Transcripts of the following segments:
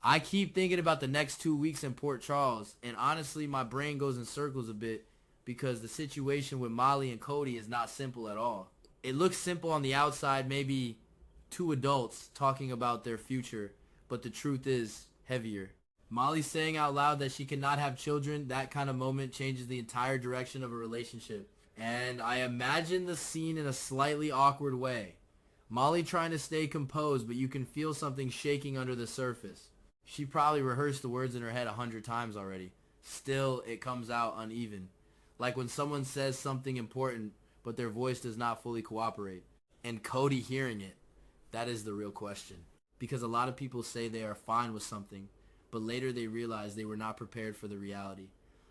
I keep thinking about the next 2 weeks in Port Charles, and honestly, my brain goes in circles a bit because the situation with Molly and Cody is not simple at all. It looks simple on the outside, maybe two adults talking about their future, but the truth is heavier. Molly saying out loud that she cannot have children, that kind of moment changes the entire direction of a relationship. And I imagine the scene in a slightly awkward way. Molly trying to stay composed, but you can feel something shaking under the surface. She probably rehearsed the words in her head 100 times already. Still, it comes out uneven. Like when someone says something important, but their voice does not fully cooperate. And Cody hearing it, that is the real question. Because a lot of people say they are fine with something, but later they realize they were not prepared for the reality.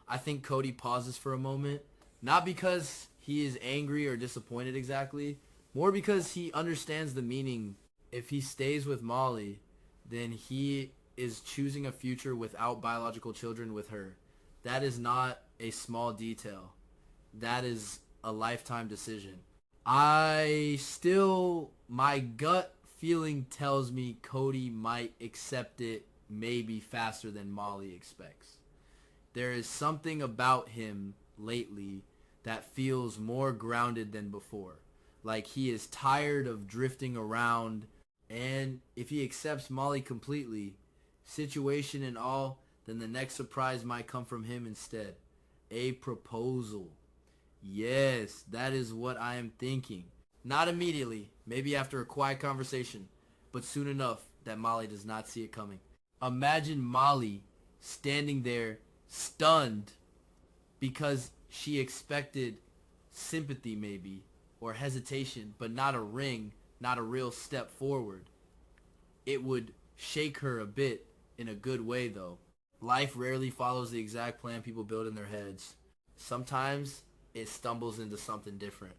I think Cody pauses for a moment, not because he is angry or disappointed exactly, more because he understands the meaning. If he stays with Molly, then he is choosing a future without biological children with her. That is not a small detail. That is a lifetime decision. My gut feeling tells me Cody might accept it maybe faster than Molly expects. There is something about him lately that feels more grounded than before. Like he is tired of drifting around, and if he accepts Molly completely, situation and all, then the next surprise might come from him instead. A proposal. Yes, that is what I am thinking. Not immediately, maybe after a quiet conversation, but soon enough that Molly does not see it coming. Imagine Molly standing there stunned because she expected sympathy maybe, or hesitation, but not a ring, not a real step forward. It would shake her a bit in a good way though. Life rarely follows the exact plan people build in their heads. Sometimes it stumbles into something different.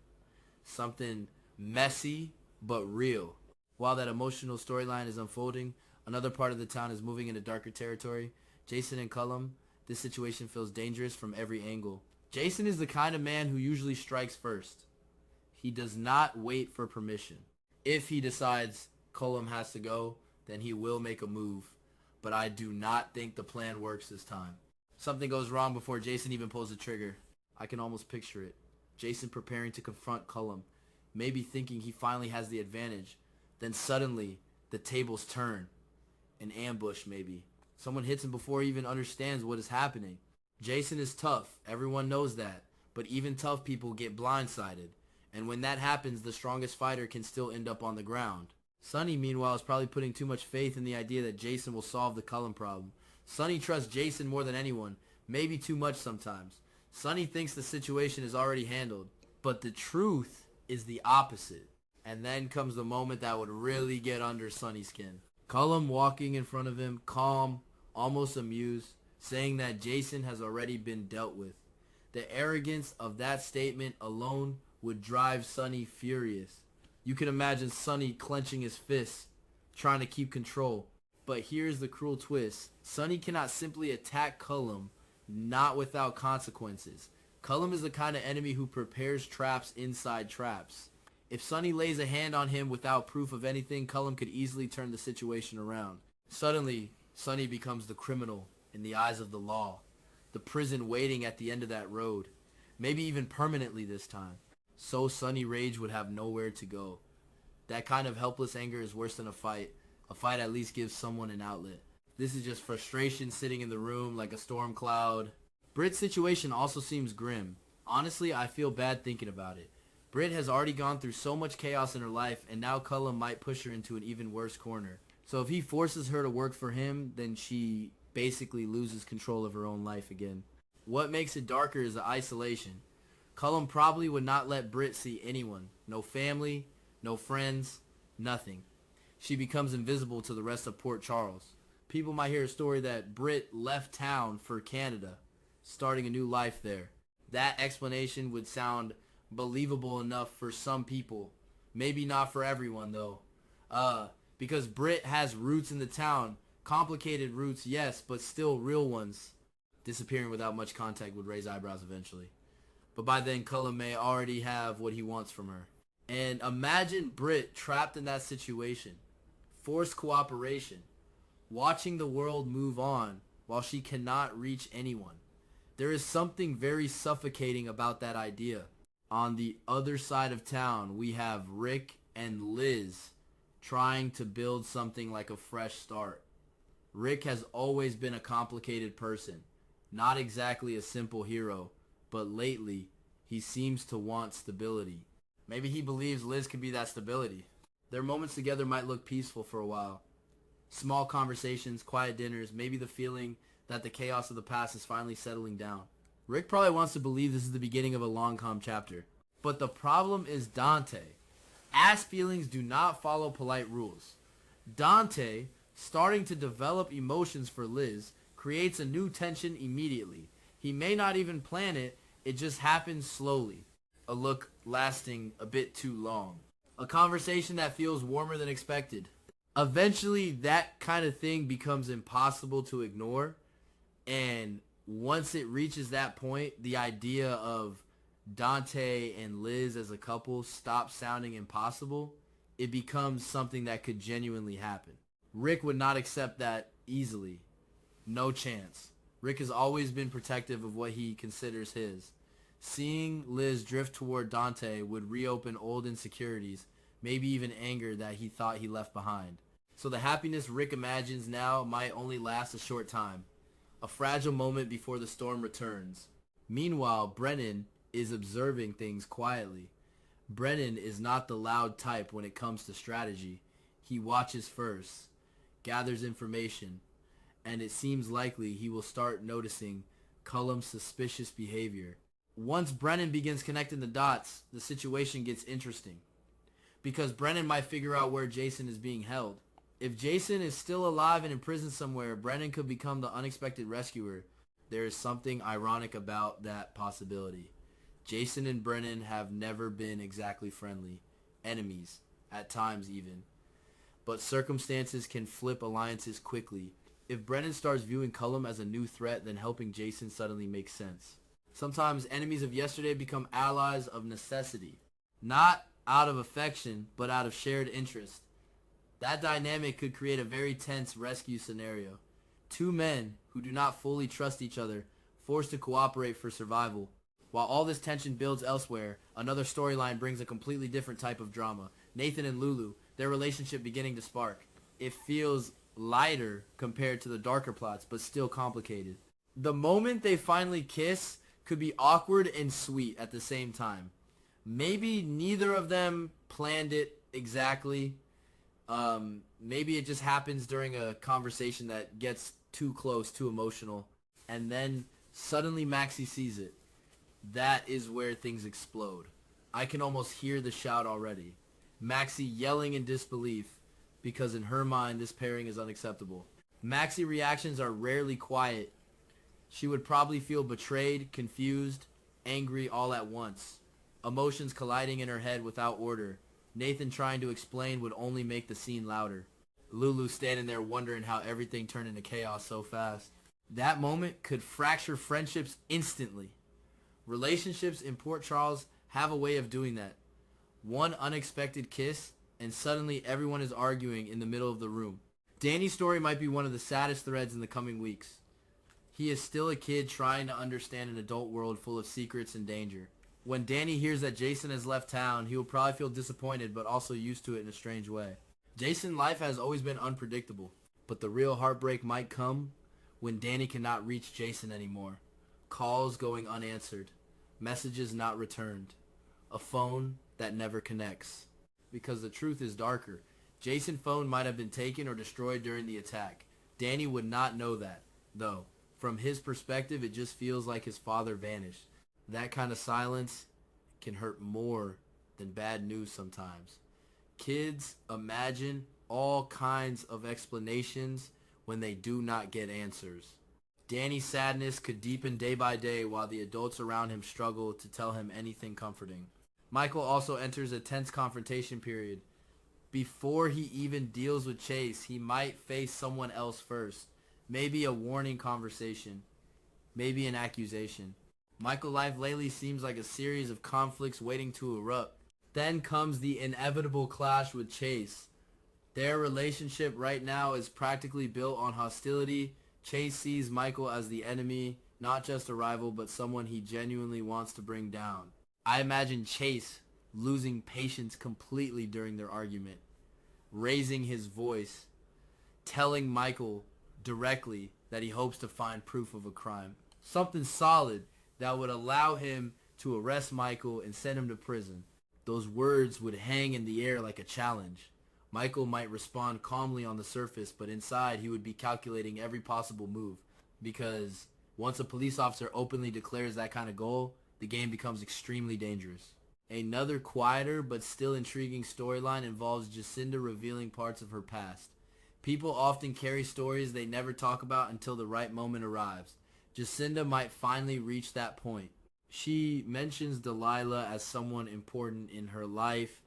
Something messy but real. While that emotional storyline is unfolding, another part of the town is moving into darker territory. Jason and Cullum, this situation feels dangerous from every angle. Jason is the kind of man who usually strikes first. He does not wait for permission. If he decides Cullum has to go, then he will make a move. But I do not think the plan works this time. Something goes wrong before Jason even pulls the trigger. I can almost picture it. Jason preparing to confront Cullum, maybe thinking he finally has the advantage. Then suddenly, the tables turn. An ambush maybe. Someone hits him before he even understands what is happening. Jason is tough, everyone knows that. But even tough people get blindsided. And when that happens, the strongest fighter can still end up on the ground. Sonny, meanwhile, is probably putting too much faith in the idea that Jason will solve the Cullum problem. Sonny trusts Jason more than anyone, maybe too much sometimes. Sonny thinks the situation is already handled, but the truth is the opposite. And then comes the moment that would really get under Sonny's skin. Cullum walking in front of him, calm, almost amused, saying that Jason has already been dealt with. The arrogance of that statement alone would drive Sonny furious. You can imagine Sonny clenching his fists, trying to keep control. But here's the cruel twist. Sonny cannot simply attack Cullum, not without consequences. Cullum is the kind of enemy who prepares traps inside traps. If Sonny lays a hand on him without proof of anything, Cullum could easily turn the situation around. Suddenly, Sonny becomes the criminal in the eyes of the law. The prison waiting at the end of that road. Maybe even permanently this time. So Sonny Rage would have nowhere to go. That kind of helpless anger is worse than a fight. A fight at least gives someone an outlet. This is just frustration sitting in the room like a storm cloud. Britt's situation also seems grim. Honestly, I feel bad thinking about it. Britt has already gone through so much chaos in her life, and now Cullum might push her into an even worse corner. So if he forces her to work for him, then she basically loses control of her own life again. What makes it darker is the isolation. Cullum probably would not let Britt see anyone. No family, no friends, nothing. She becomes invisible to the rest of Port Charles. People might hear a story that Britt left town for Canada, starting a new life there. That explanation would sound believable enough for some people. Maybe not for everyone though. Because Britt has roots in the town. Complicated roots, yes, but still real ones. Disappearing without much contact would raise eyebrows eventually. But by then, Cullum may already have what he wants from her. And imagine Britt trapped in that situation. Forced cooperation. watching the world move on while she cannot reach anyone. There is something very suffocating about that idea. On the other side of town, we have Rick and Liz trying to build something like a fresh start. Rick has always been a complicated person, not exactly a simple hero, but lately he seems to want stability. Maybe he believes Liz can be that stability. Their moments together might look peaceful for a while. Small conversations, quiet dinners, maybe the feeling that the chaos of the past is finally settling down. Rick probably wants to believe this is the beginning of a long, calm chapter. But the problem is Dante. Ass feelings do not follow polite rules. Dante, starting to develop emotions for Liz, creates a new tension immediately. He may not even plan it, it just happens slowly. A look lasting a bit too long. A conversation that feels warmer than expected. Eventually, that kind of thing becomes impossible to ignore. And once it reaches that point, the idea of Dante and Liz as a couple stops sounding impossible. It becomes something that could genuinely happen. Rick would not accept that easily. No chance. Rick has always been protective of what he considers his. Seeing Liz drift toward Dante would reopen old insecurities, maybe even anger that he thought he left behind. So the happiness Rick imagines now might only last a short time. A fragile moment before the storm returns. Meanwhile, Brennan is observing things quietly. Brennan is not the loud type when it comes to strategy. He watches first, gathers information, and it seems likely he will start noticing Cullum's suspicious behavior. Once Brennan begins connecting the dots, the situation gets interesting. Because Brennan might figure out where Jason is being held. If Jason is still alive and in prison somewhere, Brennan could become the unexpected rescuer. There is something ironic about that possibility. Jason and Brennan have never been exactly friendly. Enemies, at times even. But circumstances can flip alliances quickly. If Brennan starts viewing Cullum as a new threat, then helping Jason suddenly makes sense. Sometimes enemies of yesterday become allies of necessity. Not out of affection, but out of shared interest. That dynamic could create a very tense rescue scenario. Two men who do not fully trust each other, forced to cooperate for survival. While all this tension builds elsewhere, another storyline brings a completely different type of drama. Nathan and Lulu, their relationship beginning to spark. It feels lighter compared to the darker plots, but still complicated. The moment they finally kiss could be awkward and sweet at the same time. Maybe neither of them planned it exactly. Maybe it just happens during a conversation that gets too close, too emotional, and then suddenly Maxie sees it. That is where things explode. I can almost hear the shout already. Maxie yelling in disbelief because in her mind this pairing is unacceptable. Maxie reactions are rarely quiet. She would probably feel betrayed, confused, angry all at once. Emotions colliding in her head without order. Nathan trying to explain would only make the scene louder. Lulu standing there wondering how everything turned into chaos so fast. That moment could fracture friendships instantly. Relationships in Port Charles have a way of doing that. One unexpected kiss, and suddenly everyone is arguing in the middle of the room. Danny's story might be one of the saddest threads in the coming weeks. He is still a kid trying to understand an adult world full of secrets and danger. When Danny hears that Jason has left town, he will probably feel disappointed but also used to it in a strange way. Jason's life has always been unpredictable, but the real heartbreak might come when Danny cannot reach Jason anymore. Calls going unanswered, messages not returned, a phone that never connects. Because the truth is darker. Jason's phone might have been taken or destroyed during the attack. Danny would not know that, though. From his perspective, it just feels like his father vanished. That kind of silence can hurt more than bad news sometimes. Kids imagine all kinds of explanations when they do not get answers. Danny's sadness could deepen day by day while the adults around him struggle to tell him anything comforting. Michael also enters a tense confrontation period. Before he even deals with Chase, he might face someone else first. Maybe a warning conversation. Maybe an accusation. Michael's life lately seems like a series of conflicts waiting to erupt. Then comes the inevitable clash with Chase. Their relationship right now is practically built on hostility. Chase sees Michael as the enemy, not just a rival, but someone he genuinely wants to bring down. I imagine Chase losing patience completely during their argument, raising his voice, telling Michael directly that he hopes to find proof of a crime. Something solid that would allow him to arrest Michael and send him to prison. Those words would hang in the air like a challenge. Michael might respond calmly on the surface, but inside he would be calculating every possible move. Because once a police officer openly declares that kind of goal, the game becomes extremely dangerous. Another quieter but still intriguing storyline involves Jacinda revealing parts of her past. People often carry stories they never talk about until the right moment arrives. Jacinda might finally reach that point. She mentions Delilah as someone important in her life.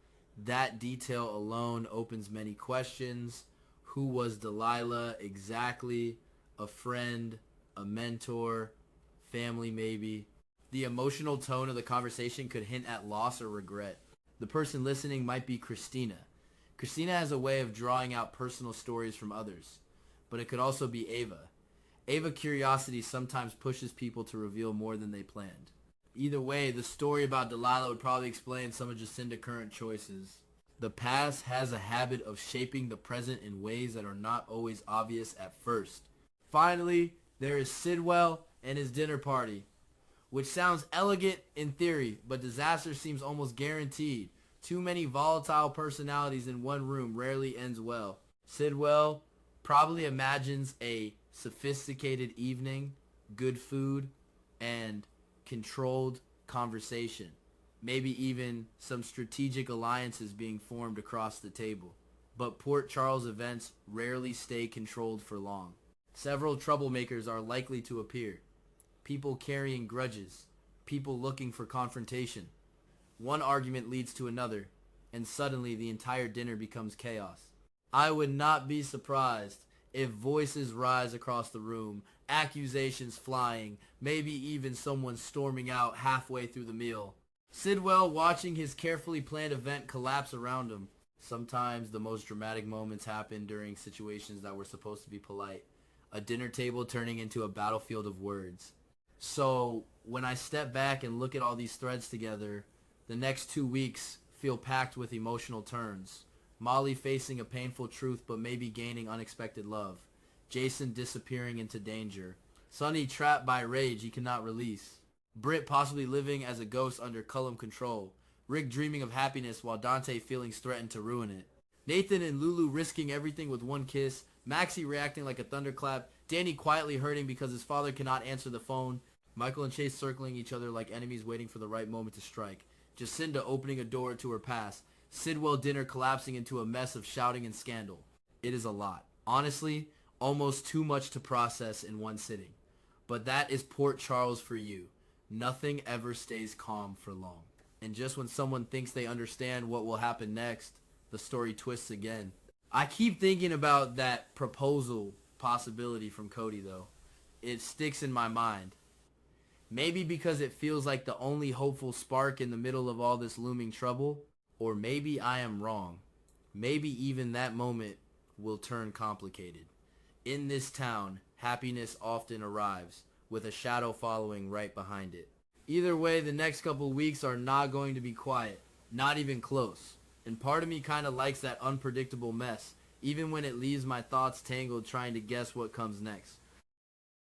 That detail alone opens many questions. Who was Delilah exactly? A friend, a mentor, family maybe. The emotional tone of the conversation could hint at loss or regret. The person listening might be Christina. Christina has a way of drawing out personal stories from others, but it could also be Ava. Ava curiosity sometimes pushes people to reveal more than they planned. Either way, the story about Delilah would probably explain some of Jacinda's current choices. The past has a habit of shaping the present in ways that are not always obvious at first. Finally, there is Sidwell and his dinner party, which sounds elegant in theory, but disaster seems almost guaranteed. Too many volatile personalities in one room rarely ends well. Sidwell probably imagines a sophisticated evening, good food, and controlled conversation. Maybe even some strategic alliances being formed across the table. But Port Charles events rarely stay controlled for long. Several troublemakers are likely to appear. People carrying grudges. People looking for confrontation. One argument leads to another, and suddenly the entire dinner becomes chaos. I would not be surprised if voices rise across the room, accusations flying, maybe even someone storming out halfway through the meal. Sidwell watching his carefully planned event collapse around him. Sometimes the most dramatic moments happen during situations that were supposed to be polite. A dinner table turning into a battlefield of words. So when I step back and look at all these threads together, the next 2 weeks feel packed with emotional turns. Molly facing a painful truth but maybe gaining unexpected love. Jason disappearing into danger. Sonny trapped by rage he cannot release. Britt possibly living as a ghost under Cullum control. Rick dreaming of happiness while Dante feelings threatened to ruin it. Nathan and Lulu risking everything with one kiss. Maxie reacting like a thunderclap. Danny quietly hurting because his father cannot answer the phone. Michael and Chase circling each other like enemies waiting for the right moment to strike. Jacinda opening a door to her past. Sidwell dinner collapsing into a mess of shouting and scandal. It is a lot. Honestly, almost too much to process in one sitting. But that is Port Charles for you. Nothing ever stays calm for long. And just when someone thinks they understand what will happen next, the story twists again. I keep thinking about that proposal possibility from Cody though. It sticks in my mind. Maybe because it feels like the only hopeful spark in the middle of all this looming trouble. Or maybe I am wrong. Maybe even that moment will turn complicated. In this town, happiness often arrives, with a shadow following right behind it. Either way, the next couple weeks are not going to be quiet. Not even close. And part of me kind of likes that unpredictable mess, even when it leaves my thoughts tangled trying to guess what comes next.